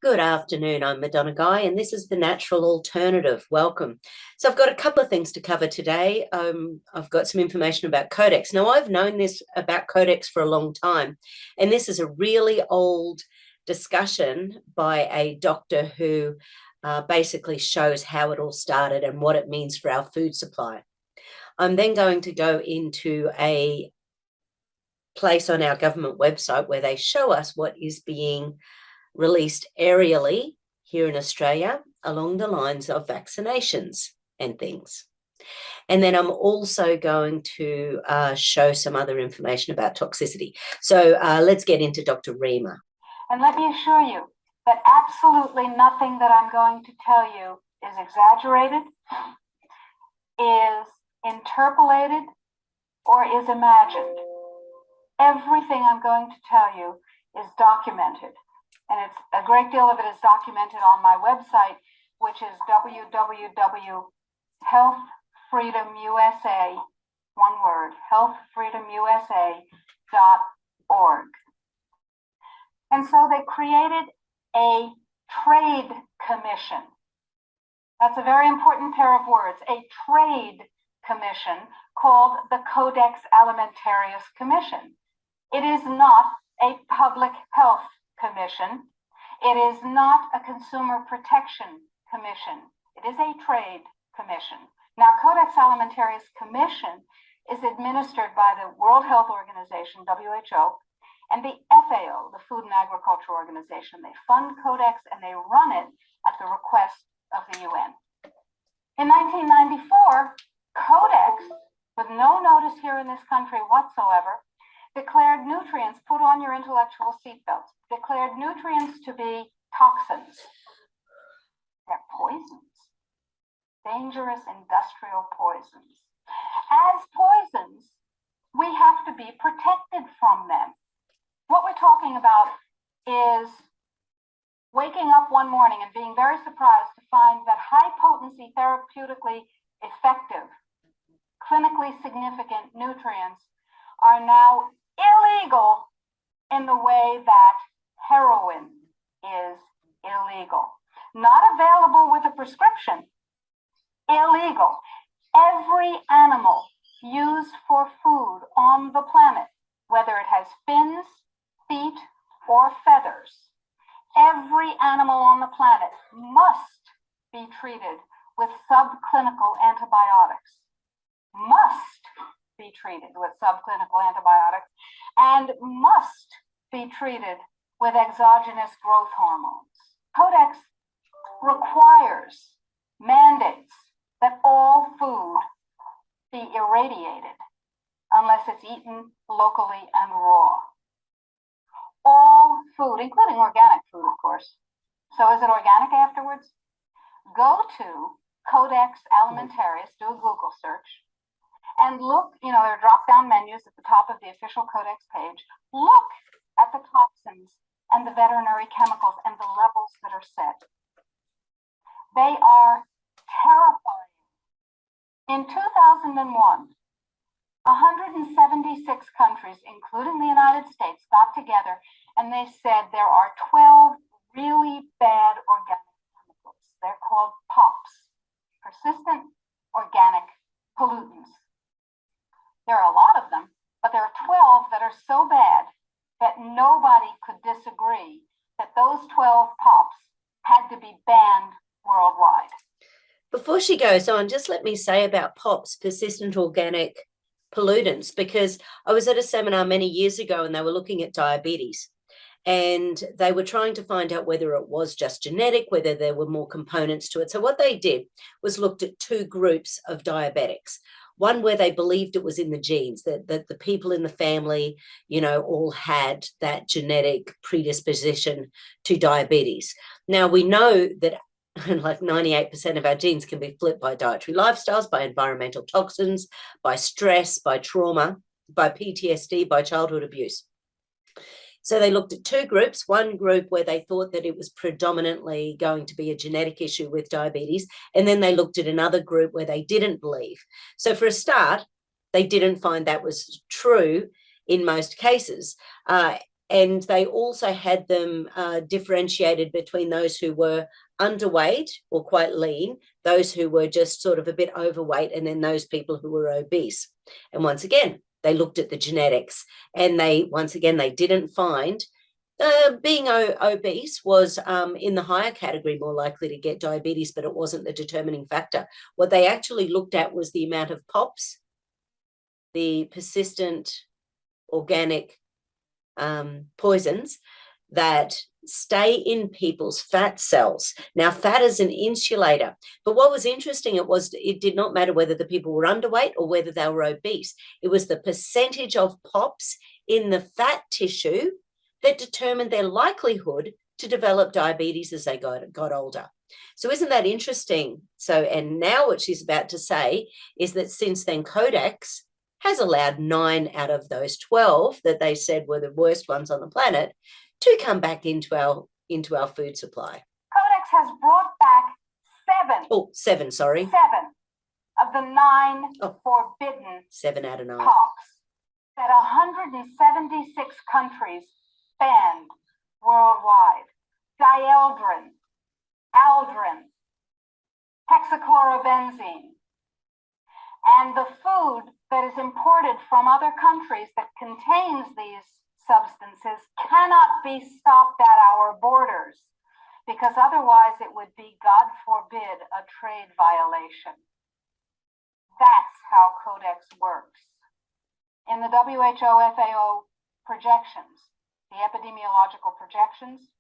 Good afternoon. I'm Madonna Guy, and this is the Natural Alternative. Welcome. So, I've got a couple of things to cover today. I've got some information about Codex. Now, I've known this about Codex for a long time, and this is a really old discussion by a doctor who basically shows how it all started and what it means for our food supply. I'm then going to go into a place on our government website where they show us what is being released aerially here in Australia along the lines of vaccinations and things. And then I'm also going to show some other information about toxicity. So let's get into Dr. Reema. And let me assure you that absolutely nothing that I'm going to tell you is exaggerated, is interpolated, or is imagined. Everything I'm going to tell you is documented. And it's a great deal of it is documented on my website, which is www.healthfreedomusa, one word, healthfreedomusa.org. And so they created a trade commission. That's a very important pair of words, a trade commission called the Codex Alimentarius Commission. It is not a public health commission. It is not a consumer protection commission. It is a trade commission. Now, Codex Alimentarius Commission is administered by the World Health Organization, WHO, and the FAO, the Food and Agriculture Organization. They fund Codex and they run it at the request of the UN. In 1994, Codex, with no notice here in this country whatsoever, declared nutrients, put on your intellectual seatbelts, declared nutrients to be toxins. They're poisons, dangerous industrial poisons. As poisons, we have to be protected from them. What we're talking about is waking up one morning and being very surprised to find that high potency, therapeutically effective, clinically significant nutrients are now illegal in the way that heroin is illegal. Not available with a prescription, illegal. Every animal used for food on the planet, whether it has fins, feet, or feathers, every animal on the planet must be treated with subclinical antibiotics. Must be treated with subclinical antibiotics and must be treated with exogenous growth hormones. Codex requires, mandates that all food be irradiated unless it's eaten locally and raw. All food, including organic food, of course. So is it organic afterwards? Go to Codex Alimentarius, do a Google search, and look, there are drop-down menus at the top of the official Codex page. Look at the toxins and the veterinary chemicals and the levels that are set. They are terrifying. In 2001, 176 countries, including the United States, got together and they said there are 12 really bad organic chemicals. They're called POPs, persistent organic pollutants. There are a lot of them, but there are 12 that are so bad that nobody could disagree that those 12 POPs had to be banned worldwide. Before she goes on, just let me say about POPs, persistent organic pollutants, because I was at a seminar many years ago and they were looking at diabetes. And they were trying to find out whether it was just genetic, whether there were more components to it. So what they did was looked at two groups of diabetics. One where they believed it was in the genes, that the people in the family, all had that genetic predisposition to diabetes. Now, we know that like 98% of our genes can be flipped by dietary lifestyles, by environmental toxins, by stress, by trauma, by PTSD, by childhood abuse. So they looked at two groups, one group where they thought that it was predominantly going to be a genetic issue with diabetes, and then they looked at another group where they didn't believe. So for a start, they didn't find that was true in most cases. And they also had them differentiated between those who were underweight or quite lean, those who were just sort of a bit overweight, and then those people who were obese. And once again, they looked at the genetics, and they didn't find being obese was in the higher category more likely to get diabetes, but it wasn't the determining factor. What they actually looked at was the amount of POPs, the persistent organic poisons that stay in people's fat cells. Now, fat is an insulator, but what was interesting, it did not matter whether the people were underweight or whether they were obese. It was the percentage of POPs in the fat tissue that determined their likelihood to develop diabetes as they got older. So isn't that interesting? So, and now what she's about to say is that since then, Codex has allowed 9 out of those 12 that they said were the worst ones on the planet to come back into our food supply. Codex has brought back 7. Oh, 7, sorry. 7 of the 9 forbidden 7 out of 9 POPs that 176 countries banned worldwide. Dieldrin, aldrin, hexachlorobenzene, and the food that is imported from other countries that contains these substances cannot be stopped at our borders, because otherwise it would be, God forbid, a trade violation. That's how Codex works. In the WHO-FAO projections, the epidemiological projections,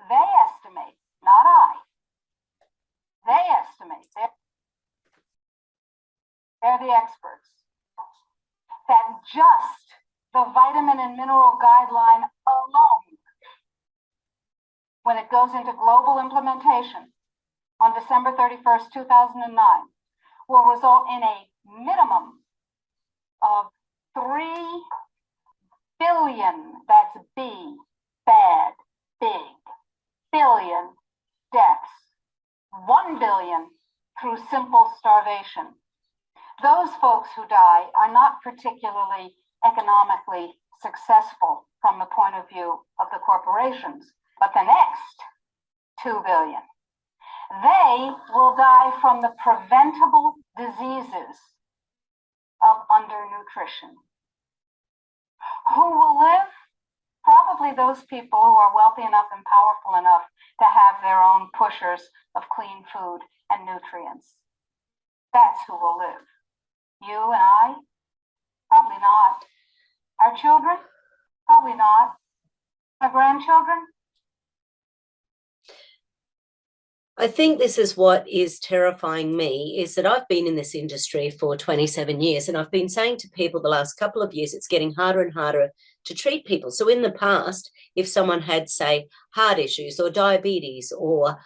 they estimate, not I, they estimate, they're the experts, that just the vitamin and mineral guideline alone, when it goes into global implementation on December 31st, 2009, will result in a minimum of 3 billion, that's B, bad, big, billion deaths, 1 billion through simple starvation. Those folks who die are not particularly economically successful from the point of view of the corporations, but the next 2 billion, they will die from the preventable diseases of undernutrition. Who will live? Probably those people who are wealthy enough and powerful enough to have their own pushers of clean food and nutrients. That's who will live. You and I? Probably not. Our children? Probably not. Our grandchildren? I think this is what is terrifying me, is that I've been in this industry for 27 years, and I've been saying to people the last couple of years, it's getting harder and harder to treat people. So in the past, if someone had, say, heart issues or diabetes or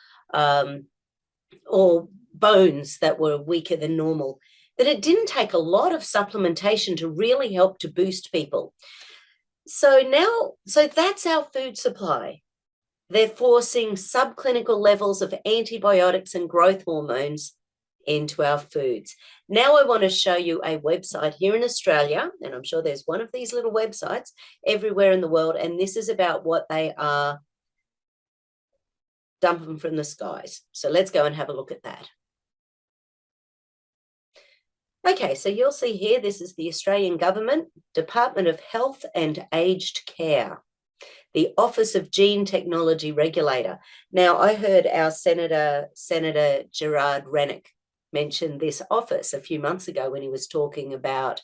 bones that were weaker than normal, that it didn't take a lot of supplementation to really help to boost people. So that's our food supply. They're forcing subclinical levels of antibiotics and growth hormones into our foods. Now I want to show you a website here in Australia, and I'm sure there's one of these little websites everywhere in the world, and this is about what they are dumping from the skies. So let's go and have a look at that. Okay, so you'll see here, this is the Australian Government, Department of Health and Aged Care, the Office of Gene Technology Regulator. Now, I heard our Senator Gerard Rennick mention this office a few months ago when he was talking about